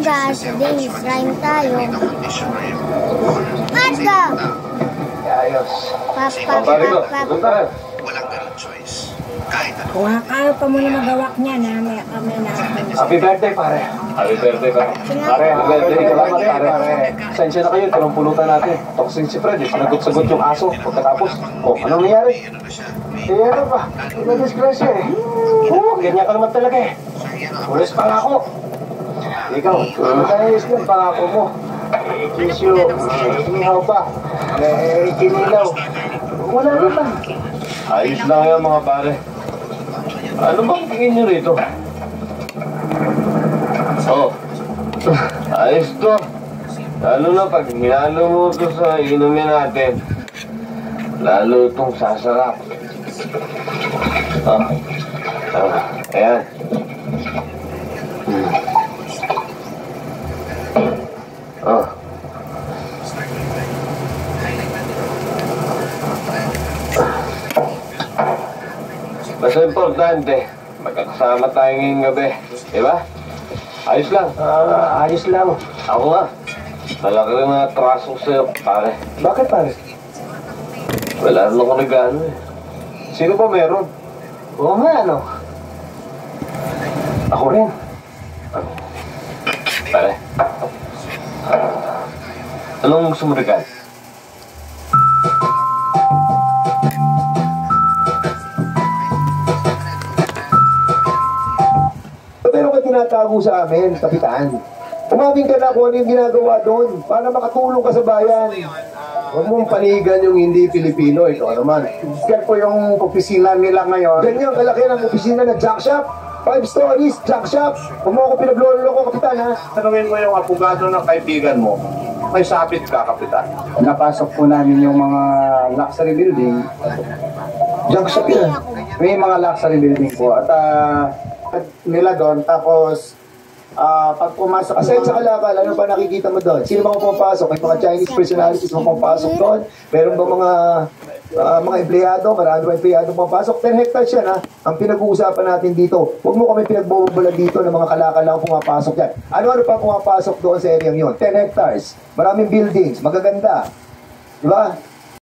guys, today slime tayo. Let's go! Ayos. Pap. Walang ganun choice. Kahit ano. Kung ayaw pa muna magawak niya na may Happy birthday, pare. Happy birthday, pare. Pare, happy birthday. Pare. Sensya na kayo, tinong pulutan natin. Toxin si Fred, sinagot-sagot yung aso. Pagkatapos, anong nangyari? Ano ba? Ina-disgrasya eh. Ganyan ka naman talaga eh. Ulis pangako. Ikaw, magayos ng pangako mo. Kisyo, inihaw pa. Kinilaw. Wala naman. Ayos lang yan mga pare. Ano bang tingin nyo rito? Oh, ayos to. Lalo na pag minalo mo ito sa inumin natin, lalo itong sasarap. Ayan. Basta importante, magkakasama tayo ngayong gabi. Diba? Ayos lang. Ayos lang. Ako nga. Malaki rin mga traso sa'yo, pare. Bakit, pare? Wala rin ako nag-ano eh. Sino ba meron? Oo nga, ano? Ako rin. Pare. Anong gusto mo regalo? Pero ka tinatago sa amin, Kapitan. Umamin ka na kung ano yung ginagawa doon para makatulong ka sa bayan. Huwag mong panigan yung hindi Pilipino. Ito naman. Yan po yung opisina nila ngayon. Ganyan kalaki ng opisina na junk shop. 5 stories, junk shop. Huwag mo ako pinablolo ko, Kapitan, ha? Tanungin mo yung abogado ng kaibigan mo. May sabit ka, Kapitan. Napasok po namin yung mga luxury building. Junk shop yan. May mga luxury building po. At nila doon. Tapos, pag pumasok... Aside sa kalakal, ano ba nakikita mo doon? Sino bang pumapasok? May mga Chinese personalities mo pumapasok doon? Meron ba mga empleyado? Marami ba empleyado pumapasok? 10 hectares yan, ha? Ang pinag-uusapan natin dito. Huwag mo kami pinagbubulan dito ng mga kalakal lang pumapasok yan. Ano-ano pa pumapasok doon sa area yun? 10 hectares. Maraming buildings. Magaganda. Diba?